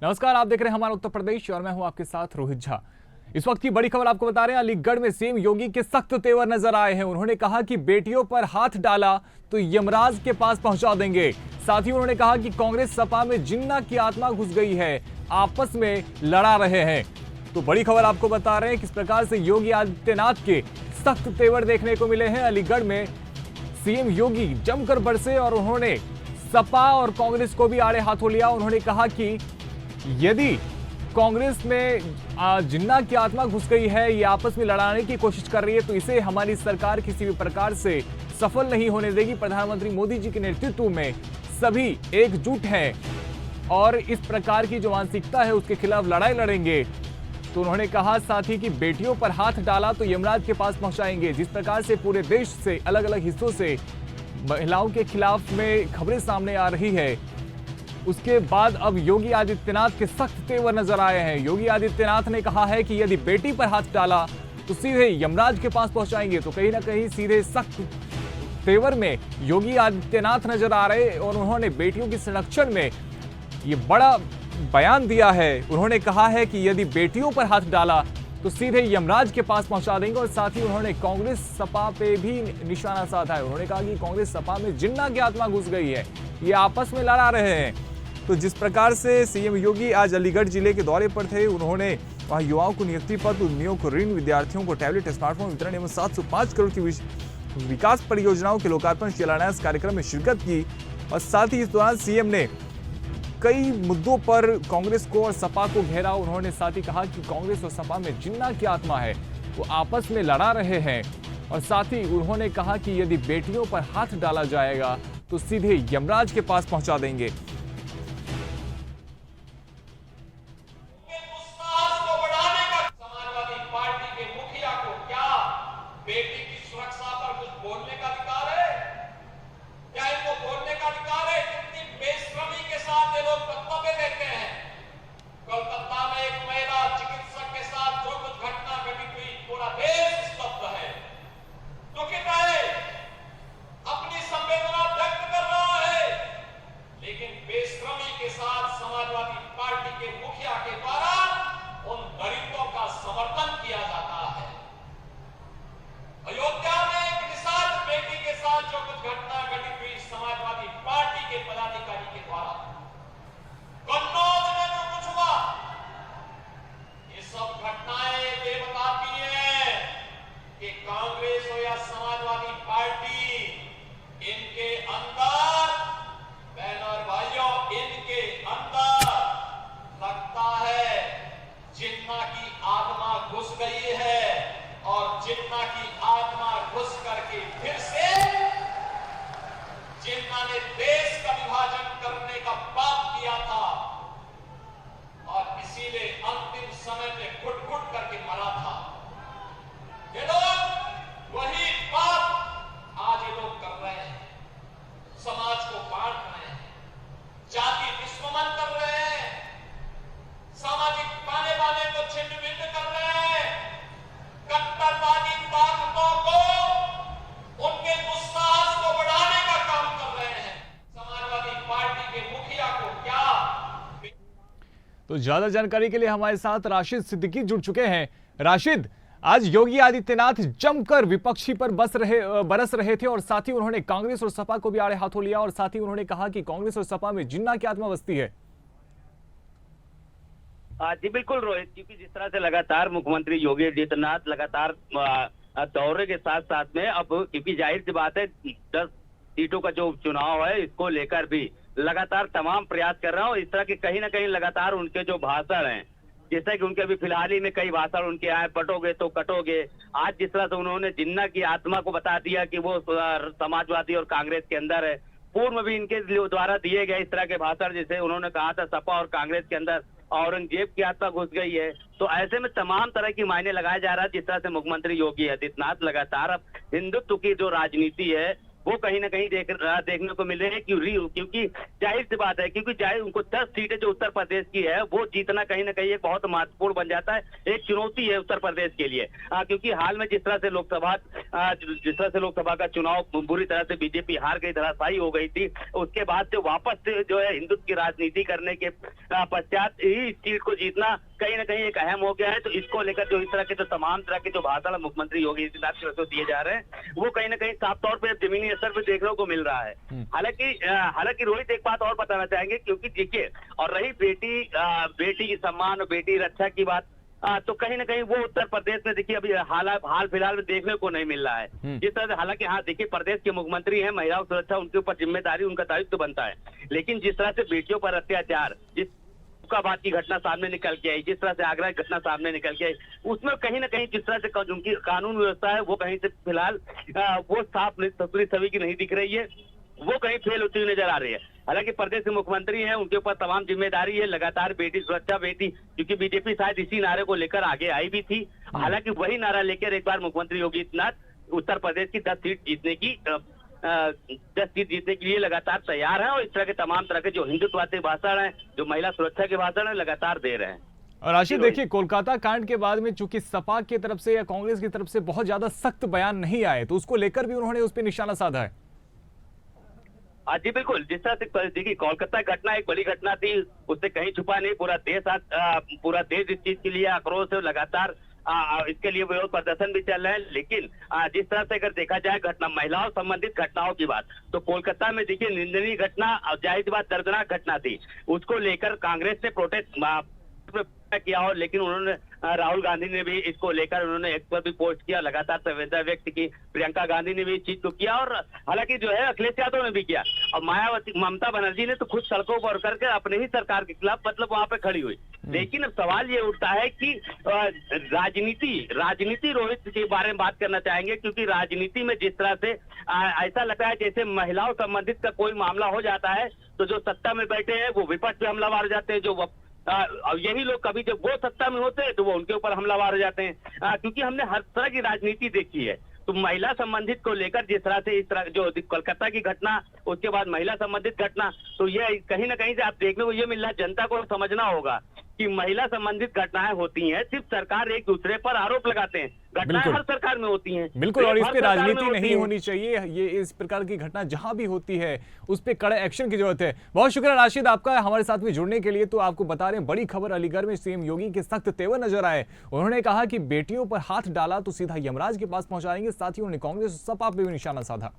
नमस्कार, आप देख रहे हैं हमारा उत्तर प्रदेश और मैं हूं आपके साथ रोहित झा। इस वक्त की बड़ी खबर आपको बता रहे हैं, अलीगढ़ में सीएम योगी के सख्त तेवर नजर आए हैं। उन्होंने कहा कि बेटियों पर हाथ डाला तो यमराज के पास पहुंचा देंगे। साथ ही उन्होंने कहा कि कांग्रेस सपा में जिन्ना की आत्मा घुस गई है, आपस में लड़ा रहे हैं। तो बड़ी खबर आपको बता रहे हैं किस प्रकार से योगी आदित्यनाथ के सख्त तेवर देखने को मिले हैं। अलीगढ़ में सीएम योगी जमकर बरसे और उन्होंने सपा और कांग्रेस को भी आड़े हाथों लिया। उन्होंने कहा कि यदि कांग्रेस में जिन्ना की आत्मा घुस गई है, ये आपस में लड़ाने की कोशिश कर रही है, तो इसे हमारी सरकार किसी भी प्रकार से सफल नहीं होने देगी। प्रधानमंत्री मोदी जी के नेतृत्व में सभी एकजुट हैं और इस प्रकार की जो मानसिकता है उसके खिलाफ लड़ाई लड़ेंगे। तो उन्होंने कहा साथ ही कि बेटियों पर हाथ डाला तो यमराज के पास पहुंचाएंगे। जिस प्रकार से पूरे देश से अलग अलग हिस्सों से महिलाओं के खिलाफ में खबरें सामने आ रही है, उसके बाद अब योगी आदित्यनाथ के सख्त तेवर नजर आए हैं। योगी आदित्यनाथ ने कहा है कि यदि बेटी पर हाथ डाला तो सीधे यमराज के पास पहुंचाएंगे। तो कहीं ना कहीं सीधे सख्त तेवर में योगी आदित्यनाथ नजर आ रहे और उन्होंने बेटियों के संरक्षण में ये बड़ा बयान दिया है। उन्होंने कहा है कि यदि बेटियों पर हाथ डाला तो सीधे यमराज के पास पहुंचा देंगे। और साथ ही उन्होंने कांग्रेस सपा पे भी निशाना साधा है। उन्होंने कहा कि कांग्रेस सपा में जिन्ना की आत्मा घुस गई है, ये आपस में लड़ा रहे हैं। तो जिस प्रकार से सीएम योगी आज अलीगढ़ जिले के दौरे पर थे, उन्होंने वहां युवाओं को नियुक्ति पत्र, उद्यमियों को ऋण, विद्यार्थियों को टैबलेट, स्मार्टफोन वितरण एवं 705 करोड़ की विकास परियोजनाओं के लोकार्पण शिलान्यास कार्यक्रम में शिरकत की। और साथ ही इस दौरान सीएम ने कई मुद्दों पर कांग्रेस को और सपा को घेरा। उन्होंने साथ ही कहा कि कांग्रेस और सपा में जिन्ना की आत्मा है, वो आपस में लड़ा रहे हैं। और साथ ही उन्होंने कहा कि यदि बेटियों पर हाथ डाला जाएगा तो सीधे यमराज के पास पहुंचा देंगे। बेटी की सुरक्षा पर कुछ बोलने का अधिकार है? क्या इनको बोलने का अधिकार है? कितनी बेशर्मी के साथ ये लोग वक्तव्य देते हैं। कोलकाता में एक महिला चिकित्सक के साथ जो कुछ घटना घटित हुई, पूरा देश स्तब्ध है, दुखित है, अपनी संवेदना व्यक्त कर रहा है। लेकिन बेशर्मी के साथ समाजवादी पार्टी के मुखिया के द्वारा उन दलितों का समर्थन किया जाता है। अयोध्या में एक निषाद बेटी के साथ जो कुछ घटना घटित हुई समाजवादी पार्टी के पदाधिकारी के द्वारा, कन्नौज में जो कुछ हुआ, ये सब घटनाएं ये बताती हैं कि कांग्रेस हो या समाजवादी पार्टी, इनके अंदर, बहनों और भाइयों, इनके अंदर लगता है जिन्ना की आत्मा घुस गई है। और जिन्ना की आत्मा घुस करके फिर से जिन्ना ने देश का विभाजन करने का पाप किया था और इसीलिए अंतिम समय में घुट-घुट करके मरा था। ये लोग वही पाप आज ये लोग कर रहे हैं, समाज को बांट रहे हैं, जाति दुश्मन कर रहे हैं, सामाजिक ताने बाने को छिन्न भिन्न कर रहे हैं, कट्टरवादी ताकतों को, उनके दुस्साहस को बढ़ाने का काम कर रहे हैं। समाजवादी पार्टी के मुखिया को क्या। तो ज्यादा जानकारी के लिए हमारे साथ राशिद सिद्दीकी जुड़ चुके हैं। राशिद, आज योगी आदित्यनाथ जमकर विपक्षी पर बरस रहे थे और साथ ही उन्होंने कांग्रेस और सपा को भी आड़े हाथों लिया और साथ ही उन्होंने कहा कि कांग्रेस और सपा में जिन्ना की आत्मा बसती है। जी बिल्कुल रोहित, क्योंकि जिस तरह से लगातार मुख्यमंत्री योगी आदित्यनाथ लगातार दौरे के साथ साथ में अब, क्योंकि जाहिर सी बात है 10 सीटों का जो चुनाव है, इसको लेकर भी लगातार तमाम प्रयास कर रहा हूँ। इस तरह के कहीं ना कहीं लगातार उनके जो भाषण हैं, जैसे कि उनके अभी फिलहाल ही में कई भाषण उनके आए, पटोगे तो कटोगे। आज जिस तरह से उन्होंने जिन्ना की आत्मा को बता दिया कि वो समाजवादी और कांग्रेस के अंदर है। पूर्व में भी इनके द्वारा दिए गए इस तरह के भाषण, जैसे उन्होंने कहा था सपा और कांग्रेस के अंदर औरंगजेब की आत्मा घुस गई है। तो ऐसे में तमाम तरह की मायने लगाया जा रहा है। जिस तरह से मुख्यमंत्री योगी आदित्यनाथ लगातार अब हिंदुत्व की जो राजनीति है वो कहीं ना कहीं देखने को मिल रहे हैं। क्योंकि जाहिर सी बात है, क्योंकि जाहिर उनको 10 सीटें जो उत्तर प्रदेश की है वो जीतना कहीं ना कहीं एक बहुत महत्वपूर्ण बन जाता है, एक चुनौती है उत्तर प्रदेश के लिए। क्योंकि हाल में जिस तरह से लोकसभा का चुनाव बुरी तरह से बीजेपी हार गई, धराशायी हो गई थी, उसके बाद से वापस से जो है हिंदुत्व की राजनीति करने के पश्चात ही इस सीट को जीतना कहीं ना कहीं एक अहम हो गया है। तो इसको लेकर जो इस तरह के तमाम तरह के जो भाषण मुख्यमंत्री योगी आदित्यनाथ की तरफ से दिए जा रहे हैं, वो कहीं ना कहीं साफ तौर पर जमीनी असर पे देखने को मिल रहा है। हालांकि रोहित एक बात और बताना चाहेंगे, क्योंकि देखिए, और रही बेटी की सम्मान और बेटी रक्षा की बात, तो कहीं ना कहीं वो उत्तर प्रदेश में देखिए अभी हाल फिलहाल में देखने को नहीं मिल रहा है। जिस तरह से, हालांकि हाँ देखिए, प्रदेश के मुख्यमंत्री हैं, महिलाओं की सुरक्षा उनके ऊपर जिम्मेदारी, उनका दायित्व बनता है, लेकिन जिस तरह से बेटियों पर अत्याचार, जिस बात की घटना सामने निकल के आई, जिस तरह से आगरा की घटना सामने निकल के आई, उसमें कहीं ना कहीं जिस तरह से उनकी कानून व्यवस्था है वो कहीं से फिलहाल वो साफ सुथरी छवि की नहीं दिख रही है, वो कहीं फेल होती हुई नजर आ रही है। हालांकि प्रदेश के मुख्यमंत्री हैं, उनके ऊपर तमाम जिम्मेदारी है, लगातार बेटी सुरक्षा, बेटी, क्योंकि बीजेपी शायद इसी नारे को लेकर आगे आई भी थी। हालांकि वही नारा लेकर एक बार मुख्यमंत्री योगी आदित्यनाथ उत्तर प्रदेश की 10 सीट जीतने के लिए लगातार तैयार है, और इस तरह के तमाम तरह के जो हिंदुत्ववादी भाषण है, जो महिला सुरक्षा के भाषण है, लगातार दे रहे हैं। और राशिद, देखिए, कोलकाता कांड के बाद में चूंकि सपा की तरफ से या कांग्रेस की तरफ से बहुत ज्यादा सख्त बयान नहीं आए, तो उसको लेकर भी उन्होंने उस पर निशाना साधा है। जी बिल्कुल, जिस तरह से देखिए, कोलकाता घटना एक बड़ी घटना थी, उससे कहीं छुपा नहीं, पूरा देश इस चीज के लिए आक्रोश है, लगातार इसके लिए विरोध प्रदर्शन भी चल रहे हैं। लेकिन जिस तरह से अगर देखा जाए घटना, महिलाओं संबंधित घटनाओं की बात, तो कोलकाता में देखिए निंदनीय घटना, जाहिर सी बात दर्दनाक घटना थी, उसको लेकर कांग्रेस ने प्रोटेस्ट किया, और लेकिन उन्होंने राहुल गांधी ने भी इसको लेकर उन्होंने एक पर भी पोस्ट किया, लगातार संवेदना व्यक्त की, प्रियंका गांधी ने भी इस चीज को किया, और हालांकि जो है अखिलेश यादव ने भी किया, और ममता बनर्जी ने तो खुद सड़कों पर करके अपने ही सरकार के खिलाफ मतलब वहां पे खड़ी हुई। लेकिन अब सवाल ये उठता है कि राजनीति रोहित के बारे में बात करना चाहेंगे, क्योंकि राजनीति में जिस तरह से ऐसा लगता है जैसे महिलाओं संबंधित का कोई मामला हो जाता है तो जो सत्ता में बैठे हैं वो विपक्ष पे हमलावर हो जाते हैं, जो यही लोग कभी जब वो सत्ता में होते हैं तो वो उनके ऊपर हमलावर हो जाते हैं। क्योंकि हमने हर तरह की राजनीति देखी है, तो महिला संबंधित को लेकर जिस तरह से इस तरह जो कोलकाता की घटना, उसके बाद महिला संबंधित घटना, तो ये कहीं ना कहीं से आप देखने को ये मिल रहा है, जनता को समझना होगा कि महिला संबंधित घटनाएं होती हैं, सिर्फ सरकार एक दूसरे पर आरोप लगाते हैं, घटनाएं हर सरकार में होती हैं। बिल्कुल, और इस पे राजनीति नहीं होनी चाहिए, ये इस प्रकार की घटना जहां भी होती है उस पे कड़े एक्शन की जरूरत है। बहुत शुक्रिया राशिद आपका हमारे साथ में जुड़ने के लिए। तो आपको बता रहे हैं, बड़ी खबर, अलीगढ़ में सीएम योगी के सख्त तेवर नजर आए। उन्होंने कहा कि बेटियों पर हाथ डाला तो सीधा यमराज के पास पहुंचाएंगे, साथ ही उन्होंने कांग्रेस और सपा पे भी निशाना साधा।